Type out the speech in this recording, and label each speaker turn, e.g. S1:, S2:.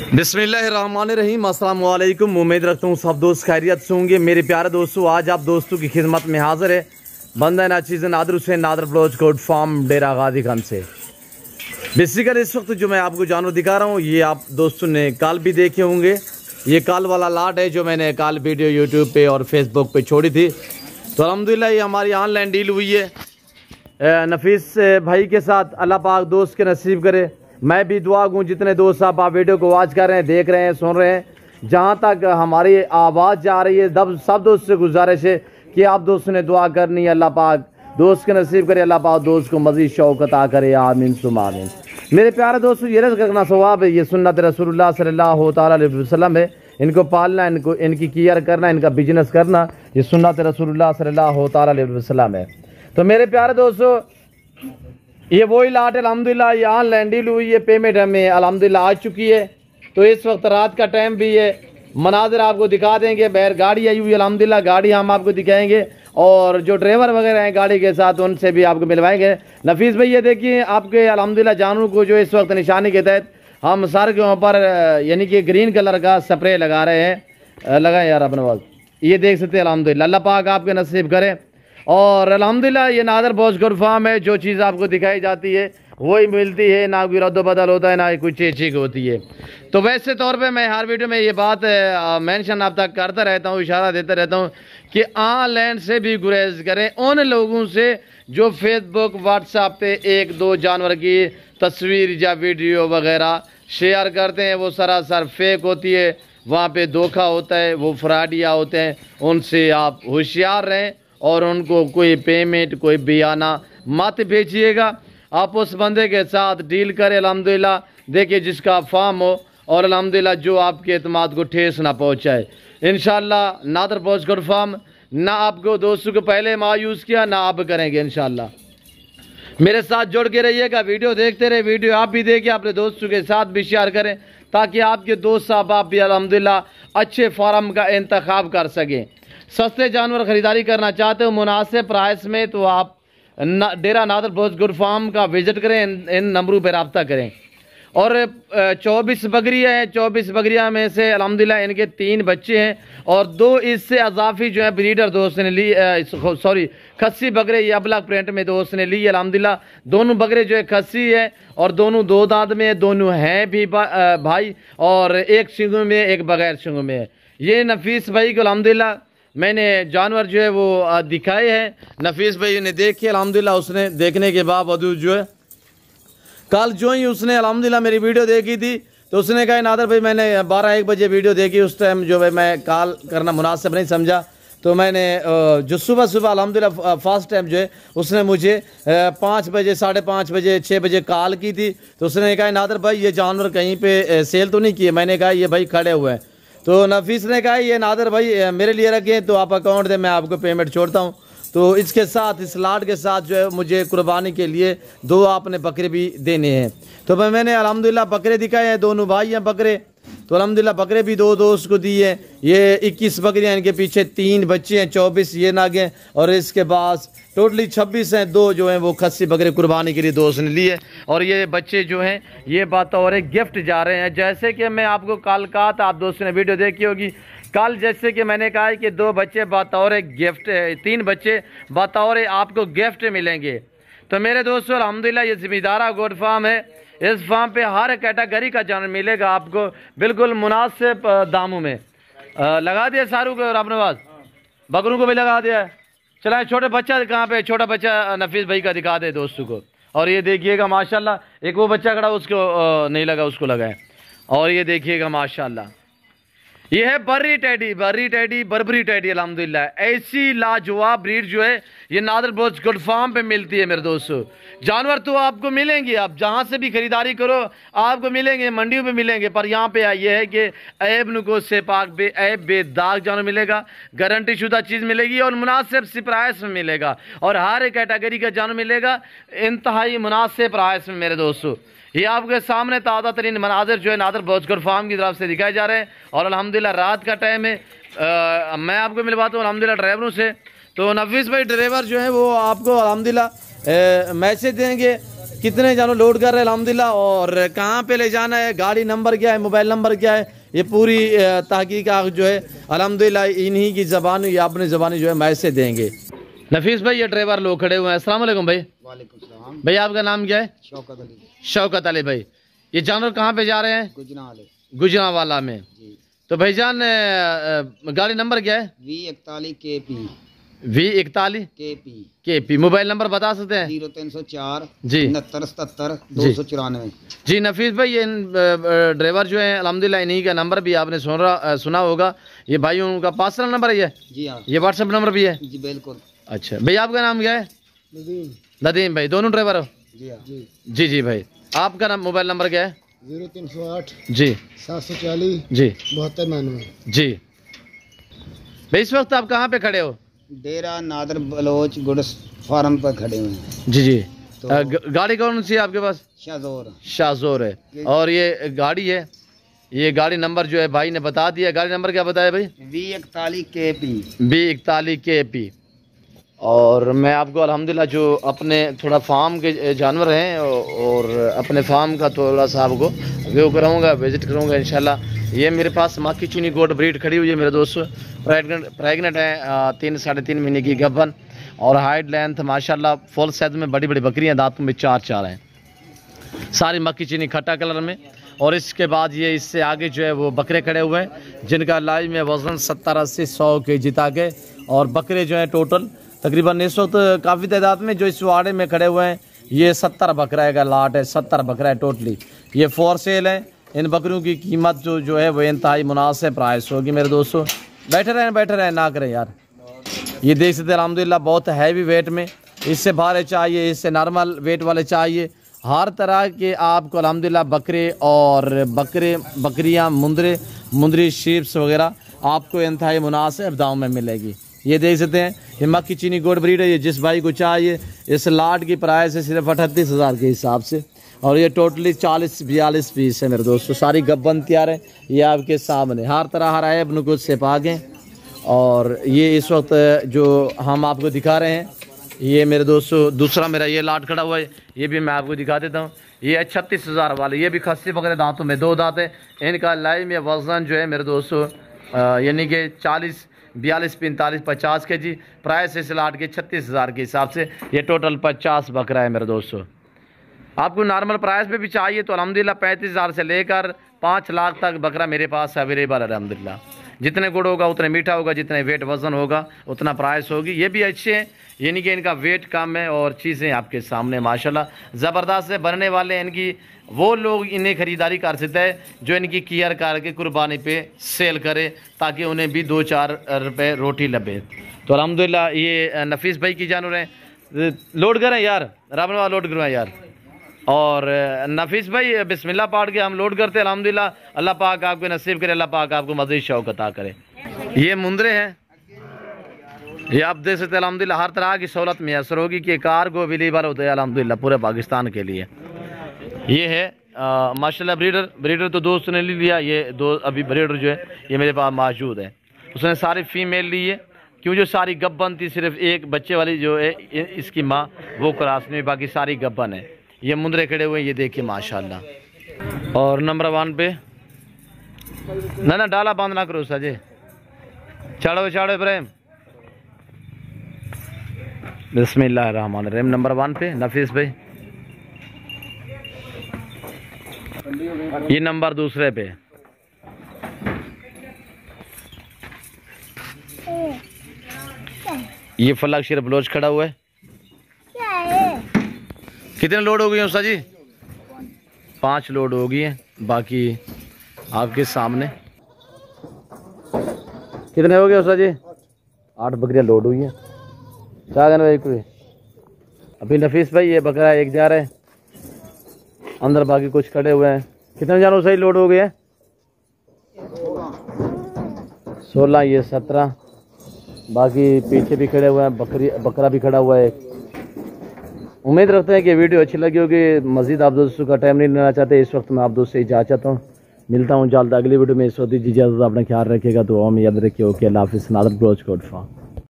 S1: बिस्मिल्लाहिर्रहमानिर्रहीम। अस्सलाम वालेकुम। उम्मीद रखता हूँ सब दोस्त खैरियत से होंगे। मेरे प्यारे दोस्तों, आज आप दोस्तों की खिदमत में हाजिर है बंदा नाचीज़ नादर हुसैन नादर बलोच कोट फार्म डेरा गादी खान से। बेसिकली इस वक्त जो मैं आपको जानवर दिखा रहा हूँ, ये आप दोस्तों ने कल भी देखे होंगे। ये कल वाला लाट है जो मैंने कल वीडियो यूट्यूब पे और फेसबुक पे छोड़ी थी। तो अल्हम्दुलिल्लाह ये हमारी ऑनलाइन डील हुई है नफीस भाई के साथ। अल्लाह पाक दोस्त के नसीब करे। मैं भी दुआ गूँ जितने दोस्त आप वीडियो को वॉच कर रहे हैं, देख रहे हैं, सुन रहे हैं, जहाँ तक हमारी आवाज़ जा रही है, सब दोस्त से गुजारिश है कि आप दोस्तों ने दुआ करनी है। अल्लाह पाक दोस्त के नसीब करे, अल्लाह पाक दोस्त को मज़ीद शौक़ अता करे। आमीन सुम आमीन। मेरे प्यारे दोस्तों, ये रज़्क़ करना सवाब है, ये सुन्नत रसूलुल्लाह सल्लल्लाहु अलैहि वसल्लम है। इनको पालना, इनकी केयर करना, इनका बिजनेस करना, ये सुन्नत रसूलुल्लाह सल्लल्लाहु अलैहि वसल्लम है। तो मेरे प्यारे दोस्तों, ये वही लाट है अल्हम्दुलिल्लाह। ये ऑनलाइन डील हुई है, पेमेंट हमें अल्हम्दुलिल्लाह आ चुकी है। तो इस वक्त रात का टाइम भी है, मनाजिर आपको दिखा देंगे। बैर गाड़ी आई हुई है अल्हम्दुलिल्लाह, गाड़ी हम आपको दिखाएंगे और जो ड्राइवर वगैरह हैं गाड़ी के साथ उनसे भी आपको मिलवाएंगे। नफीस भाई, ये देखिए आपके अल्हम्दुलिल्लाह जानवर को जो इस वक्त निशानी के तहत हम सर के ऊपर यानी कि ग्रीन कलर का स्प्रे लगा रहे हैं। लगाए यार अपने वक्त, ये देख सकते हैं अल्हम्दुलिल्लाह। अल्लाह पाक आपके नसीब करे। और अल्हम्दुलिल्लाह ये नादर बलोच कोट फार्म है, जो चीज़ आपको दिखाई जाती है वही मिलती है, ना कोई रद्द बदल होता है, ना ही कोई चेक होती है। तो वैसे तौर पे मैं हर वीडियो में ये बात मेंशन आप तक करता रहता हूँ, इशारा देता रहता हूँ कि ऑनलाइन से भी गुरेज करें उन लोगों से जो फेसबुक व्हाट्सएप पे एक दो जानवर की तस्वीर या वीडियो वगैरह शेयर करते हैं। वो सरासर फेक होती है, वहाँ पे धोखा होता है, वो फ्रॉडिया होते हैं। उनसे आप होशियार रहें और उनको कोई पेमेंट, कोई बयाना मत भेजिएगा। आप उस बंदे के साथ डील करें अल्हम्दुलिल्लाह, देखिए जिसका फार्म हो और अल्हम्दुलिल्लाह जो आपके एतमाद को ठेस ना पहुँचाए। इंशाल्लाह नादर बलोच कोट फार्म ना आपको दोस्तों को पहले मायूस किया, ना आप करेंगे इंशाल्लाह। मेरे साथ जुड़ के रहिएगा, वीडियो देखते रहे, वीडियो आप भी देखिए, अपने दोस्तों के साथ भी शेयर करें ताकि आपके दोस्त साहब आप भी अल्हम्दुलिल्लाह अच्छे फार्म का इंतखाब कर सकें। सस्ते जानवर ख़रीदारी करना चाहते हो मुनासिब प्राइस में, तो आप डेरा नादर बलोच कोट फार्म का विज़िट करें, इन नंबरों पर रब्ता करें। और 24 बकरियाँ हैं, 24 बकरियाँ में से अल्हम्दुलिल्लाह इनके 3 बच्चे हैं और 2 इससे अजाफी जो है ब्रीडर दोस्त ने ली, सॉरी खस्सी बकरे ये अबलग प्रिंट में दोस्त ने ली अल्हम्दुलिल्लाह। दोनों बकरे जो है खस्सी है और दोनों 2 दांत में, दोनों हैं भी भाई, और एक शिंगों में एक बगैर शिंगों में है। ये नफीस भाई को अल्हम्दुलिल्लाह मैंने जानवर जो है वो दिखाए हैं। नफीस भाई ने देखे अल्हम्दुलिल्लाह, उसने देखने के बावजूद जो है कल जो ही उसने अल्हम्दुलिल्लाह मेरी वीडियो देखी थी तो उसने कहा नादर भाई मैंने 12-1 बजे वीडियो देखी, उस टाइम जो है मैं कॉल करना मुनासिब नहीं समझा। तो मैंने जो सुबह अल्हम्दुलिल्लाह फर्स्ट टाइम जो है उसने मुझे 5 बजे, 5:30 बजे, 6 बजे कॉल की थी। तो उसने कहा नादर भाई ये जानवर कहीं पे सेल तो नहीं किए? मैंने कहा ये भाई खड़े हुए हैं। तो नफीस ने कहा ये नादर भाई मेरे लिए रखें, तो आप अकाउंट दें, मैं आपको पेमेंट छोड़ता हूँ। तो इसके साथ, इस लाट के साथ जो है मुझे कुर्बानी के लिए 2 आपने बकरे भी देने हैं। तो मैंने अल्हम्दुलिल्लाह बकरे दिखाए हैं, दोनों भाई हैं बकरे। तो अल्हम्दुलिल्लाह बकरे भी 2 दोस्त को दिए हैं। ये 21 बकरियाँ, इनके पीछे 3 बच्चे हैं, 24 ये नागे और इसके बाद टोटली 26 हैं। 2 जो हैं वो खस्सी बकरे कुर्बानी के लिए दोस्त ने लिए और ये बच्चे जो हैं ये बतौर गिफ्ट जा रहे हैं। जैसे कि मैं आपको कल कहा था, आप दोस्तों ने वीडियो देखी होगी कल, जैसे कि मैंने कहा है कि 2 बच्चे बतौर गिफ्ट, 3 बच्चे बतौर आपको गिफ्ट मिलेंगे। तो मेरे दोस्तों अल्हम्दुलिल्लाह ये ज़मींदारा गोट फार्म है। इस फार्म पे हर कैटेगरी का जानवर मिलेगा आपको बिल्कुल मुनासिब दामों में। लगा दिया सारू को और अपने पास बकरों को भी लगा दिया है। चलाए छोटे बच्चा कहाँ पे? छोटा बच्चा नफीस भाई का दिखा दे दोस्तों को। और ये देखिएगा माशाल्लाह, एक वो बच्चा खड़ा उसको नहीं लगा, उसको लगा है। और ये देखिएगा माशाल्लाह, ये है बर्बरी टैडी अल्हम्दुलिल्लाह। ऐसी लाजवाब ब्रीड जो है ये नादर बलोच कोट फार्म पे मिलती है मेरे दोस्तों। जानवर तो आपको मिलेंगे, आप जहाँ से भी खरीदारी करो आपको मिलेंगे, मंडियों में मिलेंगे, पर यहाँ पे ये है कि ऐब नुको से पाक बेदाग जानवर मिलेगा, गारंटी शुदा चीज़ मिलेगी और मुनासिब सी प्राइस में मिलेगा और हर कैटेगरी का जानवर मिलेगा इंतहाई मुनासिब प्राइस में मेरे दोस्तों। ये आपके सामने ताज़ा तरीन मनाजिर जो है नादर बलोच कोट फार्म की तरफ से दिखाए जा रहे हैं और अल्हम्दुलिल्लाह रात का टाइम है। मैं आपको मिलवाता हूँ अल्हम्दुलिल्लाह ड्राइवरों से। तो नफीस भाई ड्राइवर जो है वो आपको अल्हम्दुलिल्लाह मैसेज देंगे कितने जानो लोड कर रहे हैं अल्हम्दुलिल्लाह, और कहाँ पे ले जाना है, गाड़ी नंबर क्या है, मोबाइल नंबर क्या है, ये पूरी तहकीकात जो है अल्हम्दुलिल्लाह इन्हीं की ज़बान या अपनी ज़बानी जो है मैसेज देंगे। नफीस भाई ये ड्राइवर लोग खड़े हुए हैं। अस्सलाम वालेकुम भाई।
S2: वालेकुम सलाम।
S1: भाई आपका नाम क्या है?
S2: शौकत अली।
S1: शौकत अली भाई, ये जानवर कहाँ पे जा रहे हैं? गुजरांवाला में
S2: जी।
S1: तो भाईजान गाड़ी नंबर क्या है?
S2: V41 KP।
S1: V41 KP। Mobile number बता सकते हैं?
S2: 0304
S1: जी
S2: 6977 294।
S1: जी नफीस भाई ये ड्राइवर जो है अल्हम्दुलिल्लाह इन्हीं का नंबर भी आपने सुना होगा। ये भाई उनका पर्सनल नंबर है ये?
S2: जी हाँ।
S1: ये व्हाट्सएप नंबर भी है?
S2: जी बिल्कुल।
S1: अच्छा भाई आपका नाम क्या है? नदीम भाई, दोनों ड्राइवर हो?
S2: जी हाँ।
S1: जी जी भाई, आपका नाम मोबाइल नंबर क्या है?
S2: 0308
S1: जी
S2: 740
S1: जी
S2: 7299।
S1: जी। भाई इस वक्त आप कहाँ पे खड़े हो?
S2: डेरा नादर बलोच गुड्स फार्म पर खड़े हुए हैं।
S1: जी जी।
S2: तो
S1: गाड़ी कौन सी है आपके पास?
S2: शाहजोर।
S1: शाहजोर है। और ये गाड़ी है, ये गाड़ी नंबर जो है भाई ने बता दिया। गाड़ी नंबर क्या बताया भाई?
S2: V41 KP।
S1: V41 KP। और मैं आपको अल्हम्दुलिल्लाह जो अपने थोड़ा फार्म के जानवर हैं और अपने फार्म का थोड़ा सा आपको व्यू कराऊंगा, विजिट करूंगा इंशाल्लाह। ये मेरे पास माकी चीनी गोट ब्रीड खड़ी हुई है मेरे दोस्तों, प्रेगनेंट है, 3 साढ़े 3 महीने की गब्बन, और हाइट लेंथ माशाल्लाह फुल साइज में बड़ी बड़ी बकरियां, दांतों में 4 हैं, सारी मक्की चीनी खट्टा कलर में। और इसके बाद ये इससे आगे जो है वो बकरे खड़े हुए हैं जिनका लाइव में वज़न 70-80-100 kg तक है। और बकरे जो हैं टोटल तकरीबन इस वक्त काफ़ी तादाद में जो इस वाड़े में खड़े हुए हैं, ये 70 बकरा का लाट है, 70 बकरा है टोटली। ये फॉर सेल है। इन बकरियों की कीमत जो है वो इंतहाई मुनासिब प्राइस होगी मेरे दोस्तों। बैठे रहें ना करें यार। ये देख सकते हैं अल्हम्दुलिल्लाह बहुत हैवी वेट में, इससे भारे चाहिए, इससे नॉर्मल वेट वाले चाहिए, हर तरह के आपको अल्हम्दुलिल्लाह बकरे और बकरियां मुंदरी शीप्स वगैरह आपको इंतहाई मुनासिब दाम में मिलेगी। ये देख सकते हैं ये मक्की चीनी गोड ब्रीड है। ये जिस भाई को चाहिए, इस लाट की प्राइस है सिर्फ 38,000 के हिसाब से, और ये टोटली 40-42 पीस है मेरे दोस्तों। सारी गब्बन तैयार है, ये आपके सामने हर तरह हर ऐब नुकुत से पाके। और ये इस वक्त जो हम आपको दिखा रहे हैं, ये मेरे दोस्तों दूसरा मेरा ये लाट खड़ा हुआ है, ये भी मैं आपको दिखा देता हूँ। ये है 36,000 वाले, ये भी खस्सी बकरे, दांतों में 2 दांत है। इनका लाइव में वजन जो है मेरे दोस्तों यानी कि 40, 42, 45, 50 kg। प्राइस इस लाट के 36,000 के हिसाब से। ये टोटल 50 बकरा है मेरे दोस्तों। आपको नॉर्मल प्राइस पे भी चाहिए तो अल्हम्दुलिल्लाह 35,000 से लेकर 5 लाख तक बकरा मेरे पास अवेलेबल है अल्हम्दुलिल्लाह। जितने गुड़ होगा उतने मीठा होगा, जितने वेट वज़न होगा उतना प्राइस होगी। ये भी अच्छे हैं, यानी कि इनका वेट कम है और चीज़ें आपके सामने माशाल्लाह ज़बरदस्त है। बनने वाले इनकी वो लोग इन्हें ख़रीदारी कर सकते हैं जो इनकी केयर करके कुर्बानी पे सेल करे, ताकि उन्हें भी 2-4 रुपये रोटी लगे। तो अल्हम्दुलिल्लाह ये नफीस भाई की जानवर हैं, लोड करें यार, राबनवा लोड करवाएं यार। और नफीस भाई बिस्मिल्लाह पाठ के हम लोड करते हैं अल्हम्दुलिल्लाह। अल्लाह पाक आपको नसीब करे, अल्लाह पाक आपको मज़ीद शौक़ अता करे। ये मुंदरे हैं, ये आप देख सकते हैं अल्हम्दुलिल्लाह हर तरह की सहूलत मैसर होगी कि कार्गो अवेलेबल होते हैं अल्हम्दुलिल्लाह पूरे पाकिस्तान के लिए। ये है माशाल्लाह ब्रीडर तो दोस्त ने ले लिया, ये दो अभी ब्रीडर जो है ये मेरे पास मौजूद है। उसने सारी फीमेल ली है, क्यों जो सारी गब्बन थी, सिर्फ एक बच्चे वाली जो है इसकी माँ वो क्रॉस में, बाकी सारी गब्बन है। ये मुंदरे खड़े हुए हैं, ये देखिए माशाल्लाह। और नंबर 1 पे ना डाला बंद ना करो सजे, चढ़ो इब्राहिम। बिस्मिल्लाहिर्रहमानिर्रहीम। नंबर 1 पे नफीस भाई, ये नंबर 2 पे। ये फलक शेर बलोच खड़ा हुआ है। कितने लोड हो गई हैं उस्ताद जी? 5 लोड हो गई हैं, बाकी आपके सामने। कितने हो गए उस्ताद जी? 8 बकरियां लोड हुई हैं। क्या कहना भाई कोई? अभी नफीस भाई ये बकरा एक जा रहा है अंदर, बाकी कुछ खड़े हुए हैं। कितने जानवर सही लोड हो गए हैं? 16, ये 17, बाकी पीछे भी खड़े हुए हैं, बकरा भी खड़ा हुआ है। उम्मीद रखते हैं कि वीडियो अच्छी लगी होगी। मज़ीद आप दोस्तों का टाइम नहीं लेना चाहते, इस वक्त मैं आप दोस्तों से इजाज़त चाहता हूँ। मिलता हूँ जल्द अगली वीडियो में। इस वक्त इजाज़त, अपना ख्याल रखिएगा, दुआ में याद रखिए। ओके, अल्लाह हाफ़िज़। Nadir Baloch code form.